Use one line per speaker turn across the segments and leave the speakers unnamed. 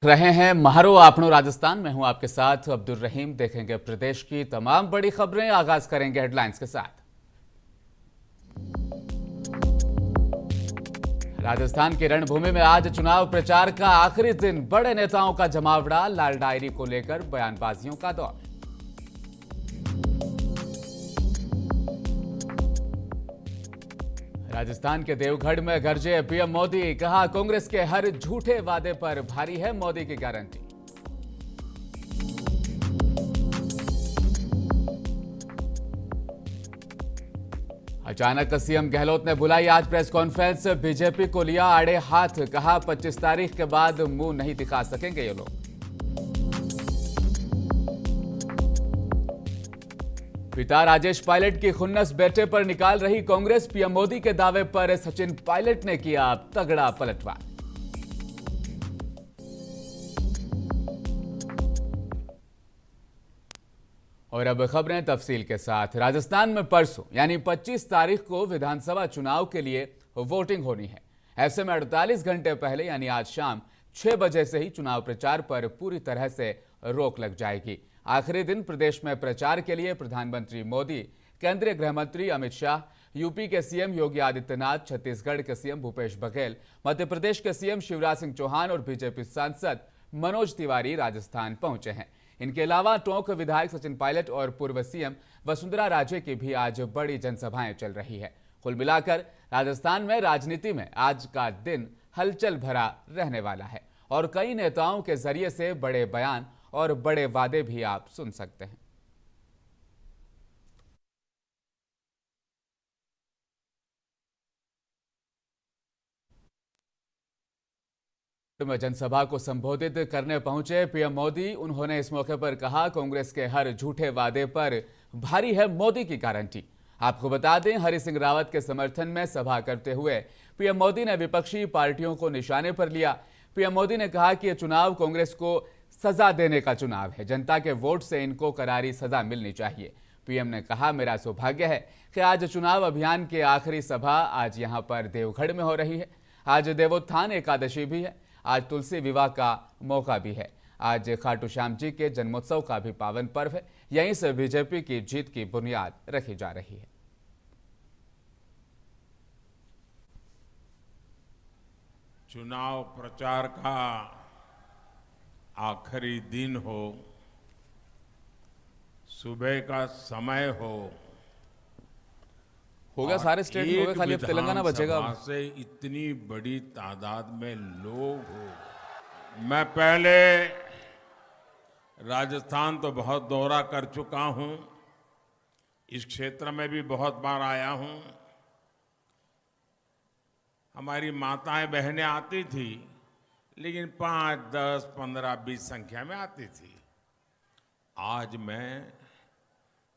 रहे हैं महारो आपनो राजस्थान में हूं आपके साथ अब्दुल रहीम। देखेंगे प्रदेश की तमाम बड़ी खबरें। आगाज करेंगे हेडलाइंस के साथ। राजस्थान की रणभूमि में आज चुनाव प्रचार का आखिरी दिन। बड़े नेताओं का जमावड़ा। लाल डायरी को लेकर बयानबाजियों का दौर। राजस्थान के देवगढ़ में गरजे पीएम मोदी। कहा कांग्रेस के हर झूठे वादे पर भारी है मोदी की गारंटी। अचानक सीएम गहलोत ने बुलाई आज प्रेस कॉन्फ्रेंस। बीजेपी को लिया आड़े हाथ। कहा 25 तारीख के बाद मुंह नहीं दिखा सकेंगे ये लोग। पिता राजेश पायलट की खुन्नस बेटे पर निकाल रही कांग्रेस। पीएम मोदी के दावे पर सचिन पायलट ने किया तगड़ा पलटवार। और अब खबरें तफसील के साथ। राजस्थान में परसों यानी 25 तारीख को विधानसभा चुनाव के लिए वोटिंग होनी है। ऐसे में 48 घंटे पहले यानी आज शाम 6 बजे से ही चुनाव प्रचार पर पूरी तरह से रोक लग जाएगी। आखिरी दिन प्रदेश में प्रचार के लिए प्रधानमंत्री मोदी, केंद्रीय गृह मंत्री अमित शाह, यूपी के सीएम योगी आदित्यनाथ, छत्तीसगढ़ के सीएम भूपेश बघेल, मध्य प्रदेश के सीएम शिवराज सिंह चौहान और बीजेपी सांसद मनोज तिवारी राजस्थान पहुंचे हैं। इनके अलावा टोंक विधायक सचिन पायलट और पूर्व सीएम वसुंधरा राजे की भी आज बड़ी जनसभाएं चल रही है। कुल मिलाकर राजस्थान में राजनीति में आज का दिन हलचल भरा रहने वाला है और कई नेताओं के जरिए से बड़े बयान और बड़े वादे भी आप सुन सकते हैं। में जनसभा को संबोधित करने पहुंचे पीएम मोदी। उन्होंने इस मौके पर कहा कांग्रेस के हर झूठे वादे पर भारी है मोदी की गारंटी। आपको बता दें, हरि सिंह रावत के समर्थन में सभा करते हुए पीएम मोदी ने विपक्षी पार्टियों को निशाने पर लिया। पीएम मोदी ने कहा कि यह चुनाव कांग्रेस को सजा देने का चुनाव है। जनता के वोट से इनको करारी सजा मिलनी चाहिए। पीएम ने कहा, मेरा सौभाग्य है कि आज चुनाव अभियान की आखिरी सभा आज यहां पर देवगढ़ में हो रही है। आज देवोत्थान एकादशी भी है। आज तुलसी विवाह का मौका भी है। आज खाटू श्याम जी के जन्मोत्सव का भी पावन पर्व है। यहीं से बीजेपी की जीत की बुनियाद रखी जा रही है।
चुनाव प्रचार का आखिरी दिन हो, सुबह का समय
होगा सारे स्टेट में, होगा खाली अब तेलंगाना बचेगा।
से इतनी बड़ी तादाद में लोग हो। मैं पहले राजस्थान तो बहुत दौरा कर चुका हूं, इस क्षेत्र में भी बहुत बार आया हूं। हमारी माताएं बहनें आती थी, लेकिन 5, 10, 15, 20 संख्या में आती थी। आज मैं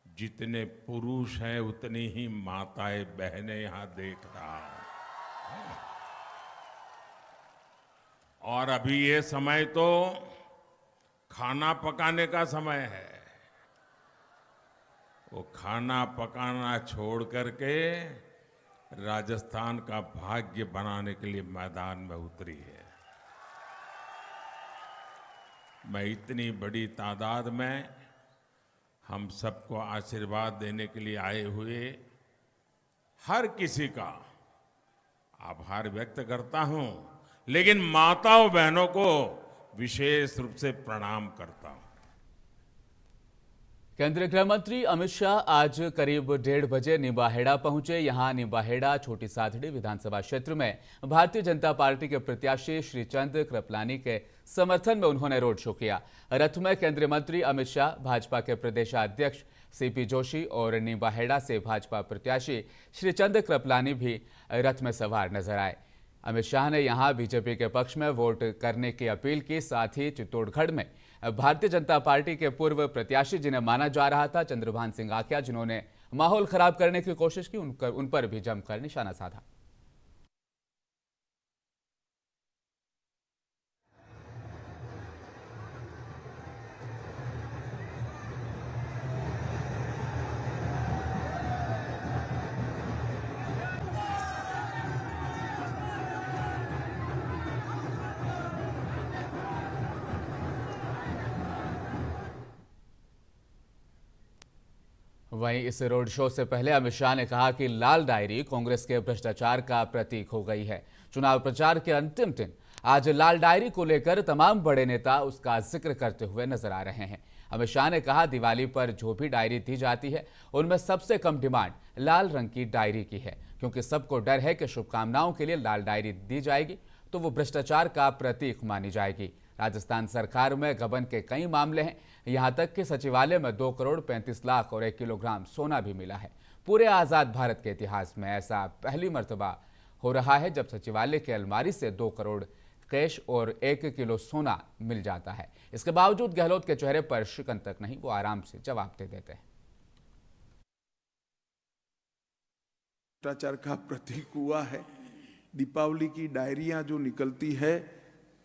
जितने पुरुष हैं उतनी ही माताएं बहनें यहां देख रहा हूं। और अभी ये समय तो खाना पकाने का समय है। वो खाना पकाना छोड़ करके राजस्थान का भाग्य बनाने के लिए मैदान में उतरी है। मैं इतनी बड़ी तादाद में हम सबको आशीर्वाद देने के लिए आए हुए हर किसी का आभार व्यक्त करता हूं, लेकिन माताओं बहनों को विशेष रूप से प्रणाम करता हूं।
केंद्रीय गृह मंत्री अमित शाह आज करीब 1:30 बजे निम्बाहेड़ा पहुंचे। यहां निम्बाहेड़ा छोटी साथड़ी विधानसभा क्षेत्र में भारतीय जनता पार्टी के प्रत्याशी श्रीचंद कृपलानी के समर्थन में उन्होंने रोड शो किया। रथ में केंद्रीय मंत्री अमित शाह, भाजपा के प्रदेशाध्यक्ष सीपी जोशी और निम्बाहेड़ा से भाजपा प्रत्याशी श्रीचंद कृपलानी भी रथ में सवार नजर आए। अमित शाह ने यहां बीजेपी के पक्ष में वोट करने की अपील की। साथ ही चित्तौड़गढ़ में भारतीय जनता पार्टी के पूर्व प्रत्याशी जिन्हें माना जा रहा था चंद्रभान सिंह आख्या, जिन्होंने माहौल खराब करने की कोशिश की, उन पर भी जमकर निशाना साधा। वहीं इस रोड शो से पहले अमित शाह ने कहा कि लाल डायरी कांग्रेस के भ्रष्टाचार का प्रतीक हो गई है। चुनाव प्रचार के अंतिम दिन आज लाल डायरी को लेकर तमाम बड़े नेता उसका जिक्र करते हुए नजर आ रहे हैं। अमित शाह ने कहा, दिवाली पर जो भी डायरी दी जाती है उनमें सबसे कम डिमांड लाल रंग की डायरी की है, क्योंकि सबको डर है कि शुभकामनाओं के लिए लाल डायरी दी जाएगी तो वो भ्रष्टाचार का प्रतीक मानी जाएगी। राजस्थान सरकार में गबन के कई मामले हैं, यहां तक कि सचिवालय में 2 करोड़ 35 लाख और 1 किलोग्राम सोना भी मिला है। पूरे आजाद भारत के इतिहास में ऐसा पहली मर्तबा हो रहा है जब सचिवालय की अलमारी से 2 करोड़ कैश और 1 किलो सोना मिल जाता है। इसके बावजूद गहलोत के चेहरे पर शिकन तक नहीं, वो आराम से जवाब दे देते हैं।
भ्रष्टाचार का प्रतीक हुआ है। दीपावली की डायरियां जो निकलती है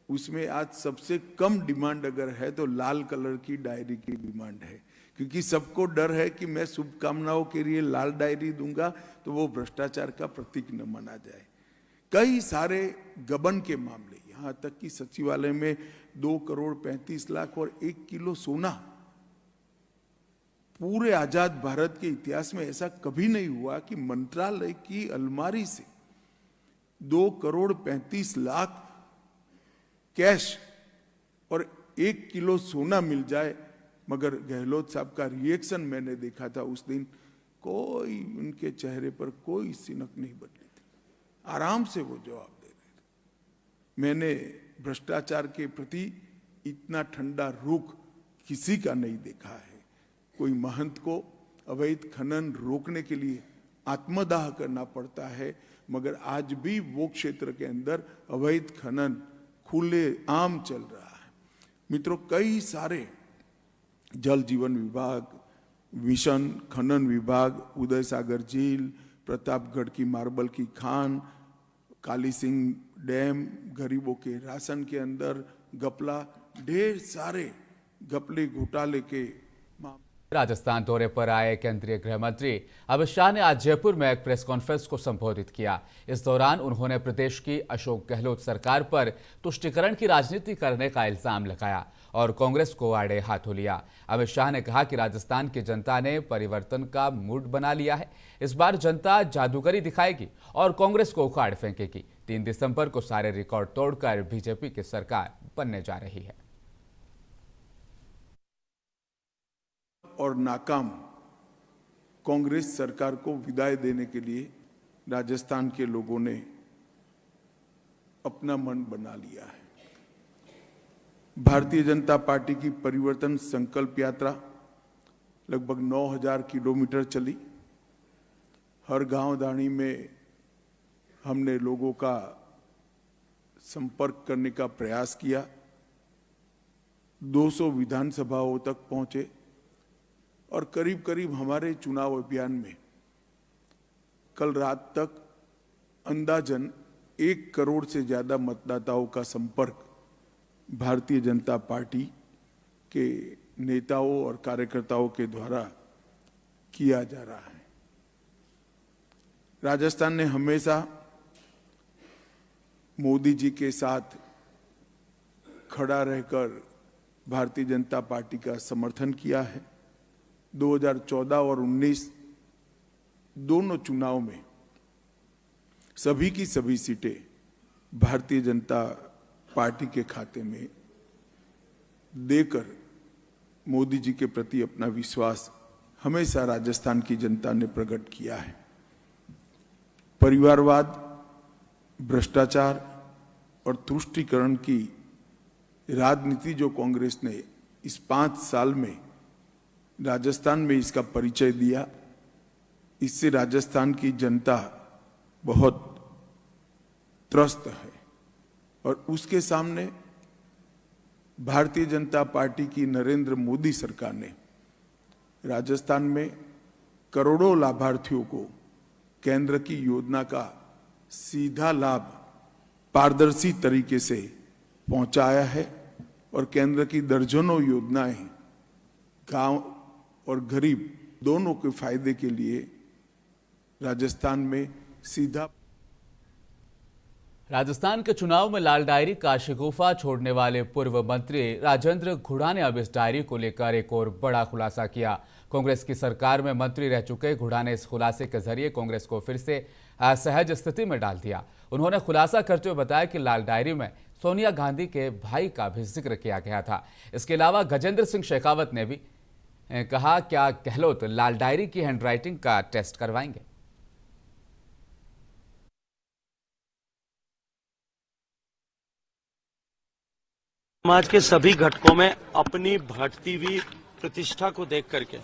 उसमें आज सबसे कम डिमांड अगर है तो लाल कलर की डायरी की डिमांड है, क्योंकि सबको डर है कि मैं शुभकामनाओं के लिए लाल डायरी दूंगा तो वो भ्रष्टाचार का प्रतीक न माना जाए। कई सारे गबन के मामले, यहाँ तक कि सचिवालय में 2 करोड़ 35 लाख और 1 किलो सोना। पूरे आजाद भारत के इतिहास में ऐसा कभी नहीं हुआ कि मंत्रालय की अलमारी से 2 करोड़ 35 लाख कैश और 1 किलो सोना मिल जाए। मगर गहलोत साहब का रिएक्शन मैंने देखा था उस दिन, कोई उनके चेहरे पर कोई सिनक नहीं बदली थी, आराम से वो जवाब दे रहे थे। मैंने भ्रष्टाचार के प्रति इतना ठंडा रुख किसी का नहीं देखा है। कोई महंत को अवैध खनन रोकने के लिए आत्मदाह करना पड़ता है, मगर आज भी वो क्षेत्र के अंदर अवैध खनन खुले आम चल रहा है। मित्रों, कई सारे जल जीवन विभाग, मिशन खनन विभाग, उदय सागर झील, प्रतापगढ़ की मार्बल की खान, काली सिंह डैम, गरीबों के राशन के अंदर घपला, ढेर सारे घपले घोटाले के
राजस्थान दौरे पर आए केंद्रीय गृह मंत्री अमित शाह ने आज जयपुर में एक प्रेस कॉन्फ्रेंस को संबोधित किया। इस दौरान उन्होंने प्रदेश की अशोक गहलोत सरकार पर तुष्टीकरण की राजनीति करने का इल्जाम लगाया और कांग्रेस को आड़े हाथों लिया। अमित शाह ने कहा कि राजस्थान की जनता ने परिवर्तन का मूड बना लिया है। इस बार जनता जादूगरी दिखाएगी और कांग्रेस को उखाड़ फेंकेगी। 3 दिसंबर को सारे रिकॉर्ड तोड़कर बीजेपी की सरकार बनने जा रही है।
और नाकाम कांग्रेस सरकार को विदाई देने के लिए राजस्थान के लोगों ने अपना मन बना लिया है। भारतीय जनता पार्टी की परिवर्तन संकल्प यात्रा लगभग 9000 किलोमीटर चली। हर गांव दानी में हमने लोगों का संपर्क करने का प्रयास किया। 200 विधानसभाओं तक पहुंचे और करीब करीब हमारे चुनाव अभियान में कल रात तक अंदाजन 1 करोड़ से ज्यादा मतदाताओं का संपर्क भारतीय जनता पार्टी के नेताओं और कार्यकर्ताओं के द्वारा किया जा रहा है। राजस्थान ने हमेशा मोदी जी के साथ खड़ा रहकर भारतीय जनता पार्टी का समर्थन किया है। 2014 और 19 दोनों चुनाव में सभी की सभी सीटें भारतीय जनता पार्टी के खाते में देकर मोदी जी के प्रति अपना विश्वास हमेशा राजस्थान की जनता ने प्रकट किया है। परिवारवाद, भ्रष्टाचार और तुष्टीकरण की राजनीति जो कांग्रेस ने इस 5 साल में राजस्थान में इसका परिचय दिया, इससे राजस्थान की जनता बहुत त्रस्त है और उसके सामने भारतीय जनता पार्टी की नरेंद्र मोदी सरकार ने राजस्थान में करोड़ों लाभार्थियों को केंद्र की योजना का सीधा लाभ पारदर्शी तरीके से पहुंचाया है और केंद्र की दर्जनों योजनाएं गांव और गरीब दोनों के फायदे के लिए राजस्थान में सीधा
राजस्थान के चुनाव में लाल डायरी का शिकूफा छोड़ने वाले पूर्व मंत्री राजेंद्र घुड़ा ने अब इस डायरी को लेकर एक और बड़ा खुलासा किया। कांग्रेस की सरकार में मंत्री रह चुके घुड़ा ने इस खुलासे के जरिए कांग्रेस को फिर से असहज स्थिति में डाल दिया। उन्होंने खुलासा करते हुए बताया कि लाल डायरी में सोनिया गांधी के भाई का भी जिक्र किया गया था। इसके अलावा गजेंद्र सिंह शेखावत ने भी कहा, क्या गहलोत लाल डायरी की हैंडराइटिंग का टेस्ट करवाएंगे?
समाज के सभी घटकों में अपनी बढ़ती हुई प्रतिष्ठा को देख करके,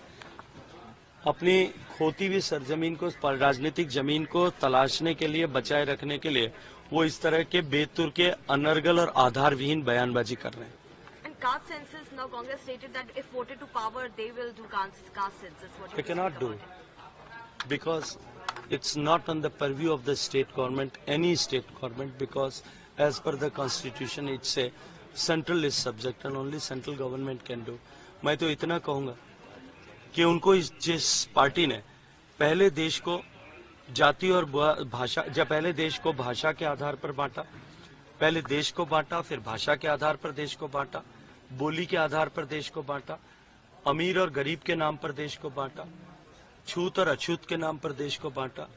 अपनी खोती हुई सरजमीन को, राजनीतिक जमीन को तलाशने के लिए, बचाए रखने के लिए वो इस तरह के बेतुर के अनर्गल और आधारविहीन बयानबाजी कर रहे हैं।
And caste census, now Congress stated that if voted to power, they will do caste census. What do
They
you
cannot
think
do
about
it because it's not on the purview of the state government, any state government, because as per the constitution it's a central is subject and only central government can do. मैं तो इतना कहूंगा कि उनको जिस party ने पहले देश को जाति और भाषा, जब पहले देश को भाषा के आधार पर बांटा, पहले देश को बांटा, फिर भाषा के आधार पर देश को बांटा, बोली के आधार पर देश को बांटा, अमीर और गरीब के नाम पर देश को बांटा, छूत और अछूत के नाम पर देश को बांटा,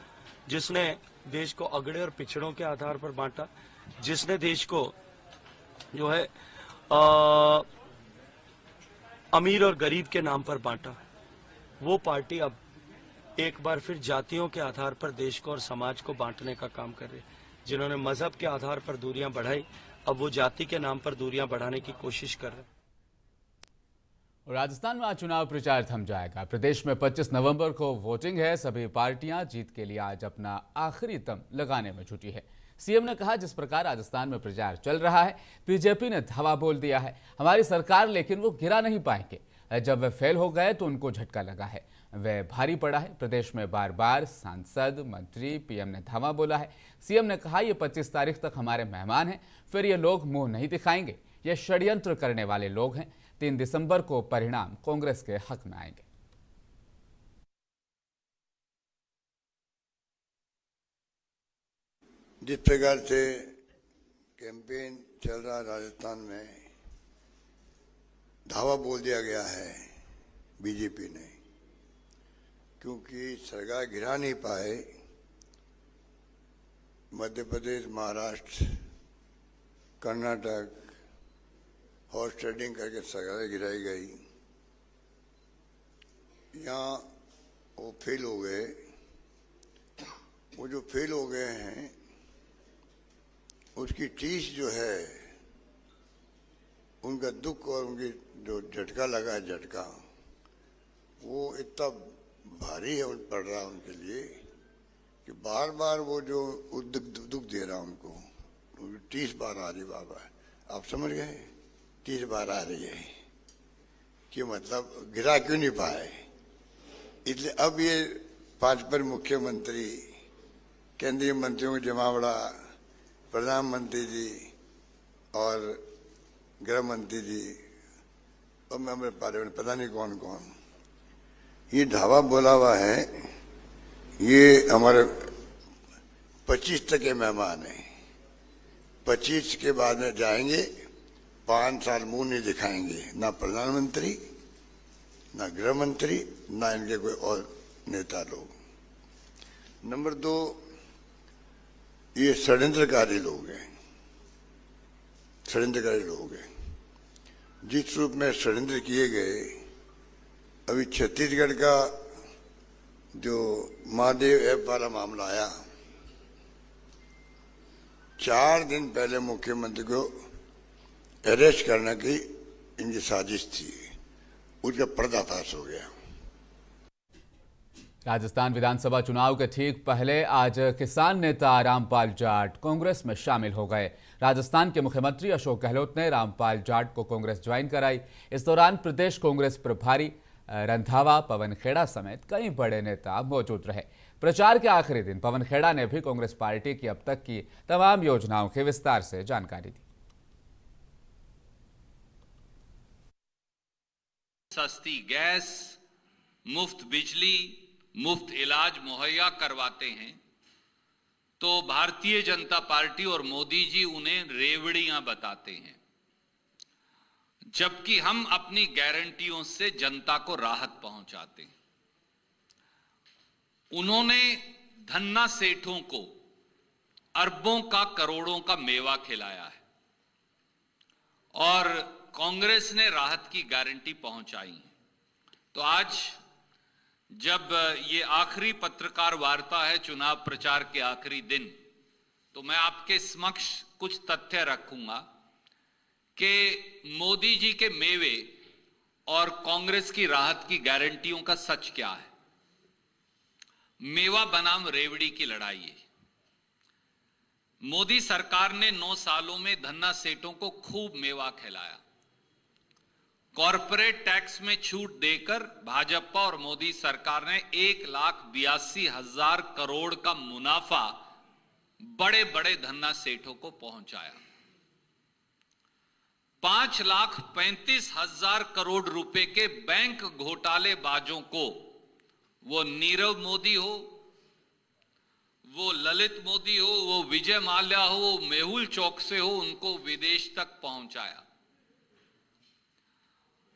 जिसने देश को अगड़े और पिछड़ों के आधार पर बांटा, जिसने देश को जो है अमीर और गरीब के नाम पर बांटा, वो पार्टी अब एक बार फिर जातियों के आधार पर देश को और समाज को बांटने का काम कर रही है। जिन्होंने मजहब के आधार पर दूरियां बढ़ाई, अब वो जाति के नाम पर दूरियां बढ़ाने की कोशिश कर रहे हैं।
राजस्थान में आज चुनाव प्रचार थम जाएगा। प्रदेश में 25 नवंबर को वोटिंग है। सभी पार्टियां जीत के लिए आज अपना आखिरी दम लगाने में जुटी है। सीएम ने कहा, जिस प्रकार राजस्थान में प्रचार चल रहा है, बीजेपी ने धावा बोल दिया है हमारी सरकार, लेकिन वो गिरा नहीं पाएंगे। जब वे फेल हो गए तो उनको झटका लगा है, वे भारी पड़ा है। प्रदेश में बार बार सांसद, मंत्री, पीएम ने धावा बोला है। सीएम ने कहा, ये 25 तारीख तक हमारे मेहमान हैं, फिर ये लोग मुंह नहीं दिखाएंगे। ये षड्यंत्र करने वाले लोग हैं। 3 दिसंबर को परिणाम कांग्रेस के हक में आएंगे।
जिस प्रकार से कैंपेन चल रहा राजस्थान में, धावा बोल दिया गया है बीजेपी ने, क्योंकि सरकार गिरा नहीं पाए। मध्य प्रदेश, महाराष्ट्र, कर्नाटक हॉर्स ट्रेडिंग करके सरकार गिराई गई। यहाँ वो फेल हो गए। वो जो फेल हो गए हैं उसकी टीस जो है, उनका दुख और उनकी जो झटका लगा है, झटका वो इतना भारी है पड़ रहा है उनके लिए कि बार बार वो जो दुख दे रहा उनको 30 बार आ रही बाबा, आप समझ गए, 30 बार आ रही है कि मतलब गिरा क्यों नहीं पाए। इसलिए अब ये 5 पर मुख्यमंत्री, केंद्रीय मंत्रियों का जमावड़ा, प्रधानमंत्री जी और गृह मंत्री जी और मेरे पार्लियामेंट पता नहीं कौन कौन, ये धावा बोला हुआ है। ये हमारे 25 तक के मेहमान हैं। 25 के बाद में जाएंगे, 5 साल मुंह नहीं दिखाएंगे, ना प्रधानमंत्री, ना गृह मंत्री, ना इनके कोई और नेता लोग। नंबर 2, ये षड्यंत्रकारी लोग हैं, षड्यंत्रकारी लोग हैं। जिस रूप में षड्यंत्र किए गए, अभी छत्तीसगढ़ का जो महादेव ऐप वाला मामला आया, 4 दिन पहले मुख्यमंत्री को अरेस्ट करने की इनकी साजिश थी, उसका पर्दाफाश हो गया।
राजस्थान विधानसभा चुनाव के ठीक पहले आज किसान नेता रामपाल जाट कांग्रेस में शामिल हो गए। राजस्थान के मुख्यमंत्री अशोक गहलोत ने रामपाल जाट को कांग्रेस ज्वाइन कराई। इस दौरान प्रदेश कांग्रेस प्रभारी रंधावा, पवन खेड़ा समेत कई बड़े नेता मौजूद रहे। प्रचार के आखिरी दिन पवन खेड़ा ने भी कांग्रेस पार्टी की अब तक की तमाम योजनाओं की विस्तार से जानकारी दी।
सस्ती गैस, मुफ्त बिजली, मुफ्त इलाज मुहैया करवाते हैं, तो भारतीय जनता पार्टी और मोदी जी उन्हें रेवड़ियां बताते हैं, जबकि हम अपनी गारंटियों से जनता को राहत पहुंचाते हैं। उन्होंने धन्ना सेठों को अरबों का करोड़ों का मेवा खिलाया है और कांग्रेस ने राहत की गारंटी पहुंचाई है। तो आज जब ये आखिरी पत्रकार वार्ता है चुनाव प्रचार के आखिरी दिन, तो मैं आपके समक्ष कुछ तथ्य रखूंगा कि मोदी जी के मेवे और कांग्रेस की राहत की गारंटियों का सच क्या है। मेवा बनाम रेवड़ी की लड़ाई है। मोदी सरकार ने 9 सालों में धन्ना सेठों को खूब मेवा खिलाया। कॉरपोरेट टैक्स में छूट देकर भाजपा और मोदी सरकार ने 1,82,000 करोड़ का मुनाफा बड़े बड़े धन्ना सेठों को पहुंचाया। 5,35,000 करोड़ रुपए के बैंक घोटालेबाजों को, वो नीरव मोदी हो, वो ललित मोदी हो, वो विजय माल्या हो, वो मेहुल चौकसे हो, उनको विदेश तक पहुंचाया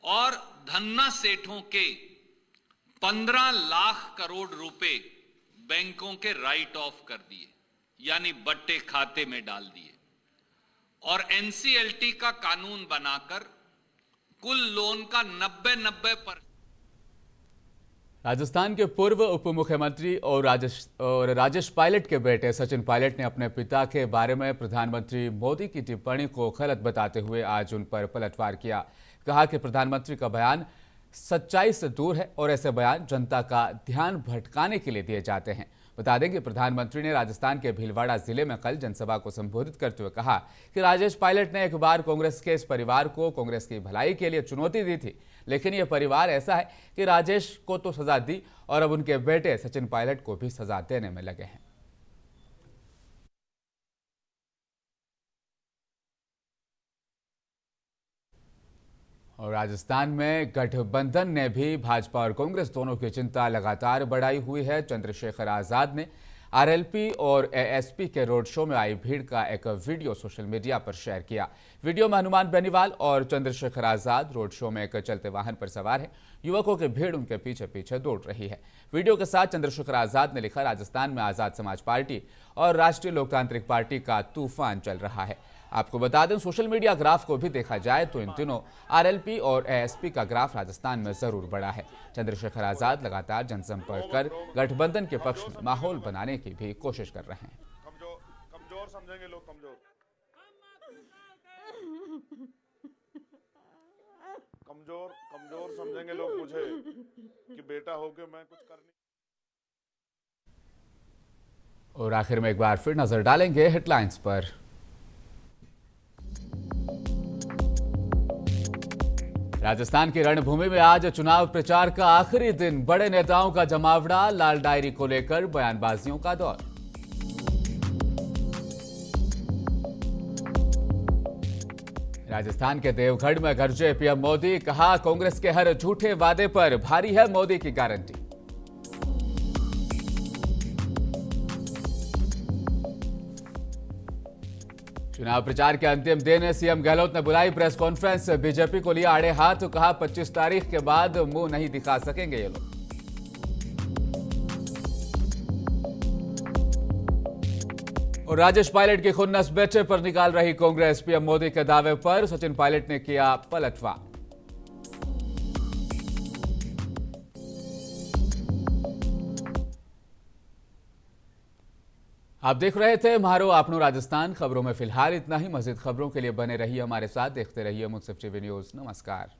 और धन्ना सेठों के 15 लाख करोड़ रुपए बैंकों के राइट ऑफ कर दिए, यानी बट्टे खाते में डाल दिए और एनसीएलटी का कानून बनाकर कुल लोन का 90%
राजस्थान के पूर्व उप मुख्यमंत्री और राजेश पायलट के बेटे सचिन पायलट ने अपने पिता के बारे में प्रधानमंत्री मोदी की टिप्पणी को गलत बताते हुए आज उन पर पलटवार किया। कहा कि प्रधानमंत्री का बयान सच्चाई से दूर है और ऐसे बयान जनता का ध्यान भटकाने के लिए दिए जाते हैं। बता दें कि प्रधानमंत्री ने राजस्थान के भीलवाड़ा जिले में कल जनसभा को संबोधित करते हुए कहा कि राजेश पायलट ने एक बार कांग्रेस के इस परिवार को कांग्रेस की भलाई के लिए चुनौती दी थी, लेकिन यह परिवार ऐसा है कि राजेश को तो सजा दी और अब उनके बेटे सचिन पायलट को भी सजा देने में लगे हैं। और राजस्थान में गठबंधन ने भी भाजपा और कांग्रेस दोनों की चिंता लगातार बढ़ाई हुई है। चंद्रशेखर आजाद ने आरएलपी और एएसपी के रोड शो में आई भीड़ का एक वीडियो सोशल मीडिया पर शेयर किया। वीडियो में हनुमान बेनीवाल और चंद्रशेखर आजाद रोड शो में एक चलते वाहन पर सवार है। युवकों की भीड़ उनके पीछे पीछे दौड़ रही है। वीडियो के साथ चंद्रशेखर आजाद ने लिखा, राजस्थान में आजाद समाज पार्टी और राष्ट्रीय लोकतांत्रिक पार्टी का तूफान चल रहा है। आपको बता दें, सोशल मीडिया ग्राफ को भी देखा जाए तो इन दिनों आरएलपी और एएसपी का ग्राफ राजस्थान में जरूर बढ़ा है। चंद्रशेखर आजाद लगातार जनसंपर्क कर गठबंधन के पक्ष में माहौल बनाने की भी कोशिश कर रहे हैं।
कमजोर समझेंगे लोग, कमजोर समझेंगे लोग मुझे कि बेटा होके मैं कुछ कर नहीं।
और आखिर में एक बार फिर नजर डालेंगे हेडलाइंस पर। राजस्थान की रणभूमि में आज चुनाव प्रचार का आखिरी दिन। बड़े नेताओं का जमावड़ा, लाल डायरी को लेकर बयानबाजियों का दौर। राजस्थान के देवगढ़ में गरजे पीएम मोदी, कहा कांग्रेस के हर झूठे वादे पर भारी है मोदी की गारंटी। चुनाव प्रचार के अंतिम दिन सीएम गहलोत ने बुलाई प्रेस कॉन्फ्रेंस। बीजेपी को लिया आड़े हाथ, तो कहा 25 तारीख के बाद मुंह नहीं दिखा सकेंगे ये लोग। और राजेश पायलट की खुन्नस बेटे पर निकाल रही कांग्रेस। पीएम मोदी के दावे पर सचिन पायलट ने किया पलटवार। आप देख रहे थे मारो आपनो राजस्थान। खबरों में फिलहाल इतना ही। मजीद खबरों के लिए बने रहिए हमारे साथ, देखते रहिए मुंसिफ टीवी न्यूज। नमस्कार।